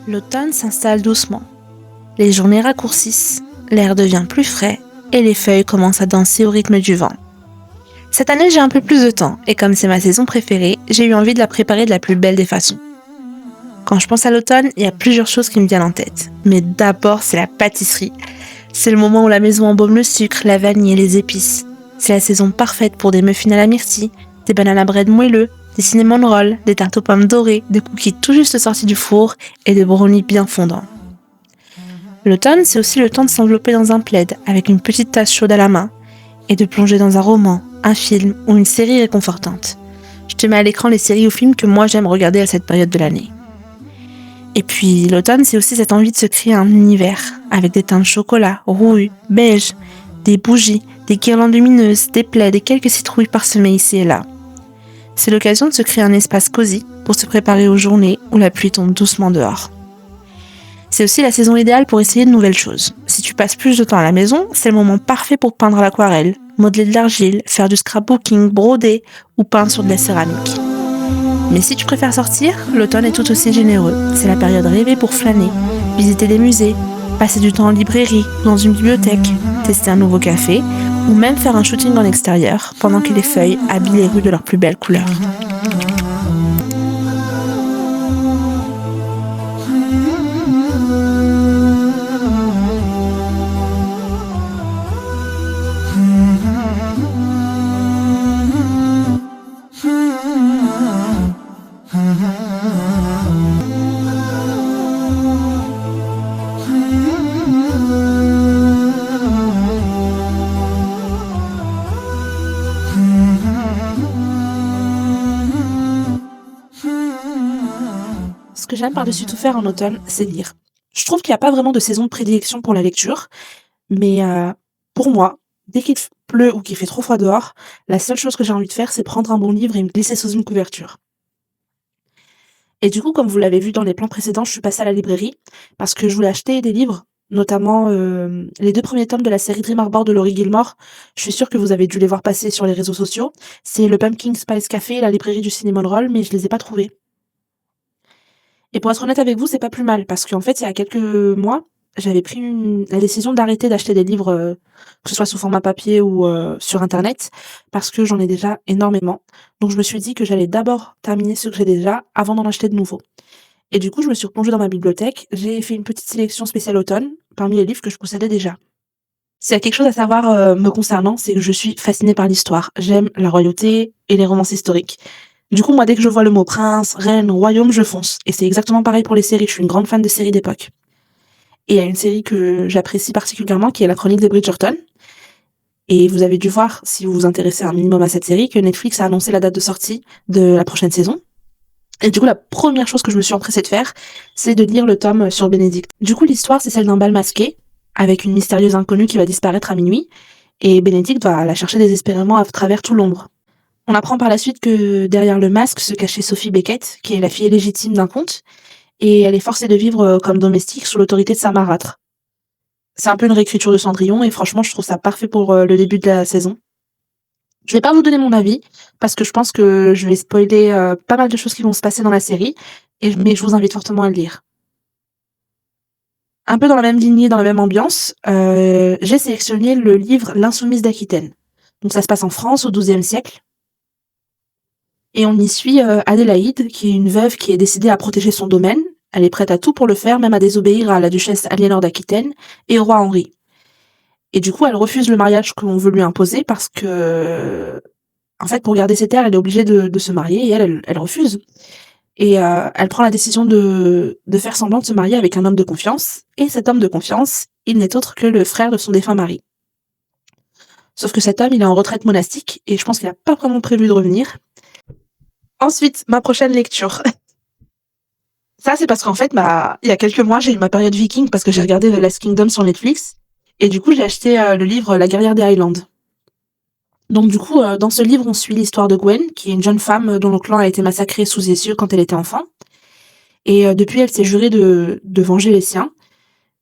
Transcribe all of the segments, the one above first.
L'automne s'installe doucement. Les journées raccourcissent, l'air devient plus frais et les feuilles commencent à danser au rythme du vent. Cette année, j'ai un peu plus de temps et comme c'est ma saison préférée, j'ai eu envie de la préparer de la plus belle des façons. Quand je pense à l'automne, il y a plusieurs choses qui me viennent en tête. Mais d'abord, c'est la pâtisserie. C'est le moment où la maison embaume le sucre, la vanille et les épices. C'est la saison parfaite pour des muffins à la myrtille, des banana bread moelleux, des cinnamon rolls, des tartes aux pommes dorées, des cookies tout juste sortis du four et des brownies bien fondants. L'automne, c'est aussi le temps de s'envelopper dans un plaid avec une petite tasse chaude à la main et de plonger dans un roman, un film ou une série réconfortante. Je te mets à l'écran les séries ou films que moi j'aime regarder à cette période de l'année. Et puis l'automne, c'est aussi cette envie de se créer un univers avec des teintes chocolat, rouille, beige, des bougies, des guirlandes lumineuses, des plaids et quelques citrouilles parsemées ici et là. C'est l'occasion de se créer un espace cosy pour se préparer aux journées où la pluie tombe doucement dehors. C'est aussi la saison idéale pour essayer de nouvelles choses. Si tu passes plus de temps à la maison, c'est le moment parfait pour peindre à l'aquarelle, modeler de l'argile, faire du scrapbooking, broder ou peindre sur de la céramique. Mais si tu préfères sortir, l'automne est tout aussi généreux. C'est la période rêvée pour flâner, visiter des musées, passer du temps en librairie, dans une bibliothèque, tester un nouveau café ou même faire un shooting en extérieur pendant que les feuilles habillent les rues de leurs plus belles couleurs. Ce que j'aime par-dessus tout faire en automne, c'est lire. Je trouve qu'il n'y a pas vraiment de saison de prédilection pour la lecture, mais pour moi, dès qu'il pleut ou qu'il fait trop froid dehors, la seule chose que j'ai envie de faire, c'est prendre un bon livre et me glisser sous une couverture. Et du coup, comme vous l'avez vu dans les plans précédents, je suis passée à la librairie parce que je voulais acheter des livres, notamment les 2 premiers tomes de la série Dream Harbor de Laurie Gilmore. Je suis sûre que vous avez dû les voir passer sur les réseaux sociaux. C'est le Pumpkin Spice Café et la librairie du Cinnamon Roll, mais je les ai pas trouvés. Et pour être honnête avec vous, c'est pas plus mal parce qu'en fait, il y a quelques mois, j'avais pris la décision d'arrêter d'acheter des livres, que ce soit sous format papier ou sur internet, parce que j'en ai déjà énormément. Donc je me suis dit que j'allais d'abord terminer ceux que j'ai déjà avant d'en acheter de nouveaux. Et du coup, je me suis replongée dans ma bibliothèque, j'ai fait une petite sélection spéciale automne parmi les livres que je possédais déjà. S'il y a quelque chose à savoir, me concernant, c'est que je suis fascinée par l'histoire. J'aime la royauté et les romances historiques. Du coup, moi, dès que je vois le mot prince, reine, royaume, je fonce. Et c'est exactement pareil pour les séries. Je suis une grande fan des séries d'époque. Et il y a une série que j'apprécie particulièrement, qui est La Chronique des Bridgerton. Et vous avez dû voir, si vous vous intéressez un minimum à cette série, que Netflix a annoncé la date de sortie de la prochaine saison. Et du coup, la première chose que je me suis empressée de faire, c'est de lire le tome sur Bénédicte. Du coup, l'histoire, c'est celle d'un bal masqué, avec une mystérieuse inconnue qui va disparaître à minuit. Et Bénédicte va la chercher désespérément à travers tout l'ombre. On apprend par la suite que derrière le masque se cachait Sophie Beckett, qui est la fille légitime d'un comte, et elle est forcée de vivre comme domestique sous l'autorité de sa marâtre. C'est un peu une réécriture de Cendrillon, et franchement, je trouve ça parfait pour le début de la saison. Je vais pas vous donner mon avis, parce que je pense que je vais spoiler pas mal de choses qui vont se passer dans la série, mais je vous invite fortement à le lire. Un peu dans la même lignée, dans la même ambiance, j'ai sélectionné le livre L'Insoumise d'Aquitaine. Donc ça se passe en France au XIIe siècle. Et on y suit Adélaïde, qui est une veuve qui est décidée à protéger son domaine. Elle est prête à tout pour le faire, même à désobéir à la duchesse Aliénor d'Aquitaine et au roi Henri. Et du coup, elle refuse le mariage qu'on veut lui imposer parce que, en fait, pour garder ses terres, elle est obligée de se marier et elle refuse. Et elle prend la décision de faire semblant de se marier avec un homme de confiance. Et cet homme de confiance, il n'est autre que le frère de son défunt mari. Sauf que cet homme, il est en retraite monastique et je pense qu'il n'a pas vraiment prévu de revenir. Ensuite, ma prochaine lecture. Ça, c'est parce qu'en fait, il y a quelques mois, j'ai eu ma période viking parce que j'ai regardé The Last Kingdom sur Netflix. Et du coup, j'ai acheté le livre La guerrière des Highlands. Donc du coup, dans ce livre, on suit l'histoire de Gwen, qui est une jeune femme dont le clan a été massacré sous ses yeux quand elle était enfant. Et depuis, elle s'est jurée de venger les siens.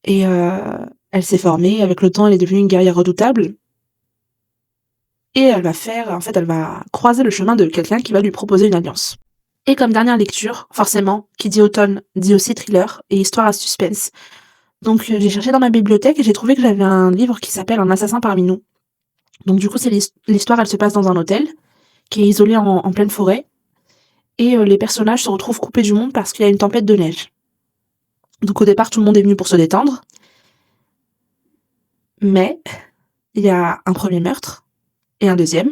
Et, elle s'est formée. Avec le temps, elle est devenue une guerrière redoutable. Et elle a réussi à faire de son histoire une histoire d'amour, de guerre et de sacrifice. Et du coup, elle et elle va croiser le chemin de quelqu'un qui va lui proposer une alliance. Et comme dernière lecture, forcément, qui dit automne, dit aussi thriller et histoire à suspense. Donc j'ai cherché dans ma bibliothèque et j'ai trouvé que j'avais un livre qui s'appelle Un assassin parmi nous. Donc du coup, c'est l'histoire, elle se passe dans un hôtel qui est isolé en pleine forêt et les personnages se retrouvent coupés du monde parce qu'il y a une tempête de neige. Donc au départ, tout le monde est venu pour se détendre, mais il y a un premier meurtre et un deuxième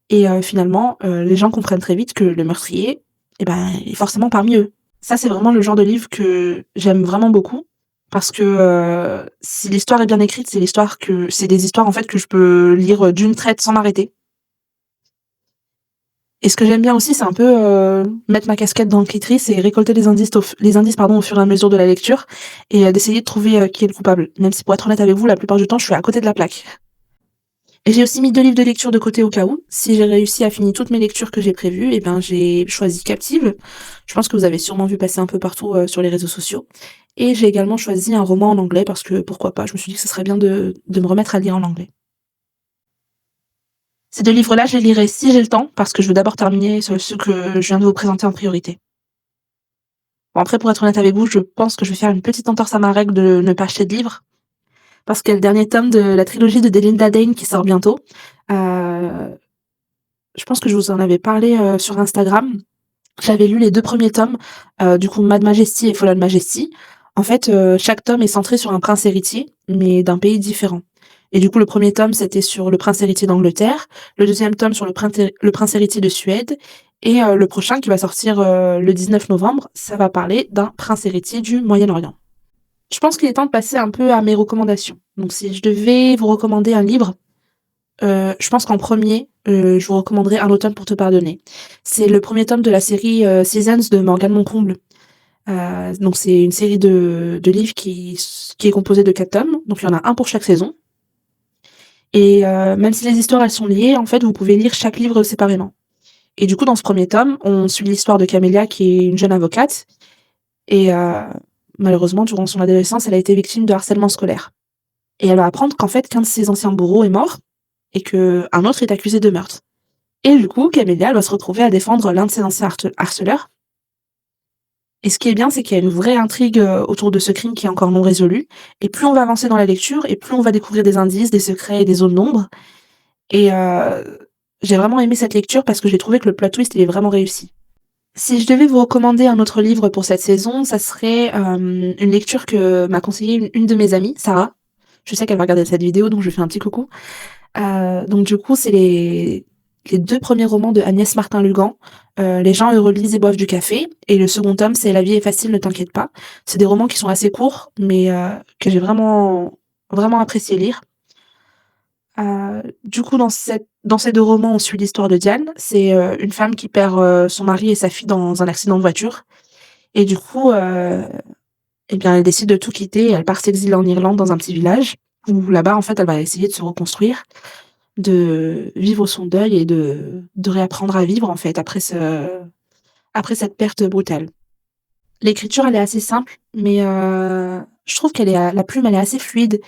et finalement, les gens comprennent très vite que le meurtrier, eh ben, il est forcément parmi eux. Ça, c'est vraiment le genre de livre que j'aime vraiment beaucoup parce que, si l'histoire est bien écrite, c'est des histoires, en fait, que je peux lire, d'une traite sans m'arrêter. Et ce que j'aime bien aussi, c'est un peu, mettre ma casquette d'enquêtrice et récolter les indices, pardon, au fur et à mesure de la lecture et d'essayer de trouver, qui est le coupable. Même si pour être honnête avec vous, la plupart du temps, je suis à côté de la plaque. Et j'ai aussi mis 2 livres de lecture de côté au cas où. Si j'ai réussi à finir toutes mes lectures que j'ai prévues, eh ben, j'ai choisi Captive. Je pense que vous avez sûrement vu passer un peu partout, sur les réseaux sociaux. Et j'ai également choisi un roman en anglais parce que pourquoi pas, je me suis dit que ce serait bien de me remettre à lire en anglais. Ces 2 livres-là, je les lirai si j'ai le temps parce que je veux d'abord terminer ceux que je viens de vous présenter en priorité. Bon après, pour être honnête avec vous, je pense que je vais faire une petite entorse à ma règle de ne pas acheter de livres parce qu'il y a le dernier tome de la trilogie de Delinda Dane qui sort bientôt. Heu, je pense que je vous en avais parlé, sur Instagram. J'avais lu les 2 premiers tomes, du coup Mad Majesty et Fallen Majesty. En fait, chaque tome est centré sur un prince héritier, mais d'un pays différent. Et du coup, le premier tome, c'était sur le prince héritier d'Angleterre, le deuxième tome sur le prince héritier de Suède et le prochain qui va sortir, le 19 novembre, ça va parler d'un prince héritier du Moyen-Orient. Je pense qu'il est temps de passer un peu à mes recommandations. Donc si je devais vous recommander un livre, je pense qu'en premier, je vous recommanderais Un automne pour te pardonner. C'est le premier tome de la série, Seasons de Morgane Moncomble. Donc c'est une série de livres qui est composée de 4 tomes, donc il y en a un pour chaque saison et même si les histoires elles sont liées, en fait, vous pouvez lire chaque livre séparément et du coup, dans ce premier tome, on suit l'histoire de Camélia qui est une jeune avocate et malheureusement, durant son adolescence, elle a été victime de harcèlement scolaire et elle va apprendre qu'en fait, qu'un de ses anciens bourreaux est mort et qu'un autre est accusé de meurtre et du coup, Camélia, elle va se retrouver à défendre l'un de ses anciens harceleurs et ce qui est bien, c'est qu'il y a une vraie intrigue, autour de ce crime qui est encore non résolu et plus on va avancer dans la lecture et plus on va découvrir des indices, des secrets et des zones d'ombre et j'ai vraiment aimé cette lecture parce que j'ai trouvé que le plot twist, il est vraiment réussi. Si je devais vous recommander un autre livre pour cette saison, ça serait, une lecture que m'a conseillée une de mes amies, Sarah. Je sais qu'elle va regarder cette vidéo, donc je lui fais un petit coucou. Donc du coup, c'est les 2 premiers romans de Agnès Martin-Lugan, Les gens heureux lisent et boivent du café et le second tome, c'est La vie est facile, ne t'inquiète pas. C'est des romans qui sont assez courts, mais que j'ai vraiment apprécié lire. Du coup, dans ces 2 romans, on suit l'histoire de Diane. C'est, une femme qui perd, son mari et sa fille dans un accident de voiture et du coup, et bien, elle décide de tout quitter et elle part s'exiler en Irlande dans un petit village où là-bas, en fait, elle va essayer de se reconstruire, de vivre son deuil et de réapprendre à vivre, en fait, après cette perte brutale. L'écriture, elle est assez simple, mais je trouve qu'elle est la plume, elle est assez fluide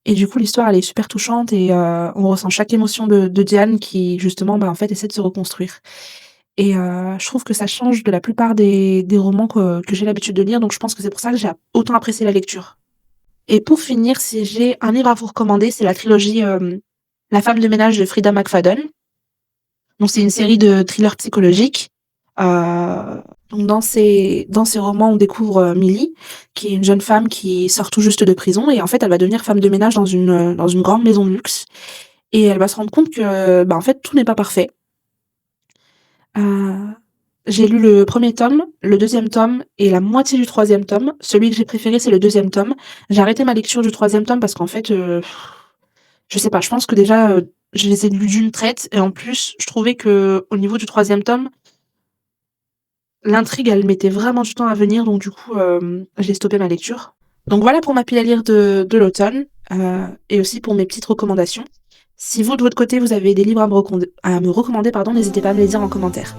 et du coup, l'histoire, elle est super touchante et on ressent chaque émotion de Diane qui, justement, bah, en fait, essaie de se reconstruire et je trouve que ça change de la plupart des romans que j'ai l'habitude de lire, donc je pense que c'est pour ça que j'ai autant apprécié la lecture. Et pour finir, si j'ai un livre à vous recommander, c'est la trilogie, La femme de ménage de Frida McFadden. Donc c'est une série de thrillers psychologiques. Donc dans ces romans, on découvre, Millie, qui est une jeune femme qui sort tout juste de prison et en fait, elle va devenir femme de ménage dans une grande maison de luxe et elle va se rendre compte que, bah, en fait, tout n'est pas parfait. Heu, j'ai lu le premier tome, le deuxième tome et la moitié du troisième tome. Celui que j'ai préféré, c'est le deuxième tome. J'ai arrêté ma lecture du troisième tome parce qu'en fait, je sais pas, je pense que déjà, je les ai lus d'une traite et en plus, je trouvais qu'au niveau du troisième tome, l'intrigue, elle mettait vraiment du temps à venir donc du coup, j'ai stoppé ma lecture. Donc voilà pour ma pile à lire de l'automne, et aussi pour mes petites recommandations. Si vous, de votre côté, vous avez des livres à me recommander, pardon, n'hésitez pas à me les dire en commentaire.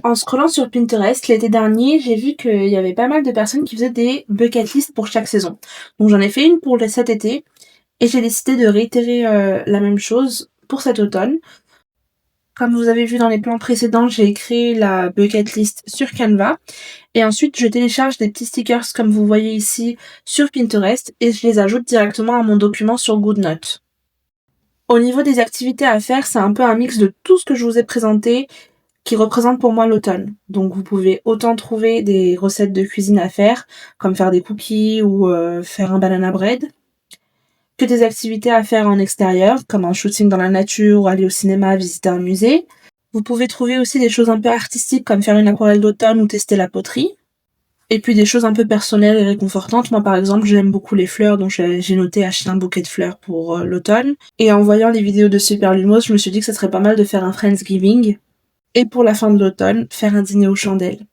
En scrollant sur Pinterest l'été dernier, j'ai vu qu'il y avait pas mal de personnes qui faisaient des bucket lists pour chaque saison. Donc j'en ai fait une pour cet été et j'ai décidé de réitérer la même chose pour cet automne. Comme vous avez vu dans les plans précédents, j'ai créé la bucket list sur Canva et ensuite je télécharge des petits stickers comme vous voyez ici sur Pinterest et je les ajoute directement à mon document sur GoodNote. Au niveau des activités à faire, c'est un peu un mix de tout ce que je vous ai présenté qui représente pour moi l'automne. Donc vous pouvez autant trouver des recettes de cuisine à faire, comme faire des cookies ou faire un banana bread, que des activités à faire en extérieur, comme un shooting dans la nature ou aller au cinéma, visiter un musée. Vous pouvez trouver aussi des choses un peu artistiques, comme faire une aquarelle d'automne ou tester la poterie. Et puis des choses un peu personnelles et réconfortantes. Moi, par exemple, j'aime beaucoup les fleurs, donc j'ai noté acheter un bouquet de fleurs pour l'automne. Et en voyant les vidéos de Super Lumos, je me suis dit que ça serait pas mal de faire un Friendsgiving. Et pour la fin de l'automne, faire un dîner aux chandelles.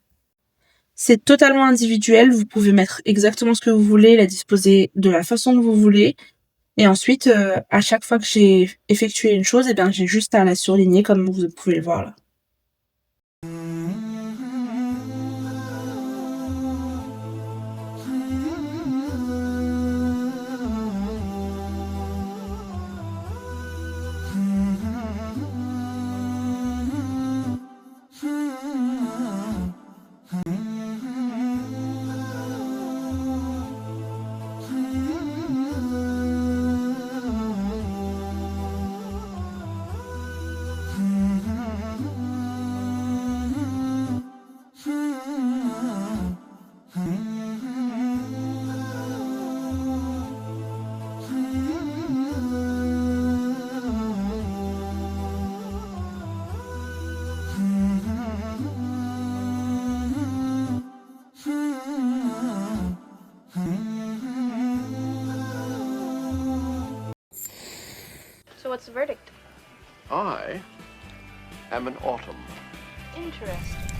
C'est totalement individuel, vous pouvez mettre exactement ce que vous voulez, la disposer de la façon que vous voulez. Et ensuite, à chaque fois que j'ai effectué une chose, eh bien, j'ai juste à la surligner comme vous pouvez le voir là. So what's the verdict? I am an autumn. Interesting.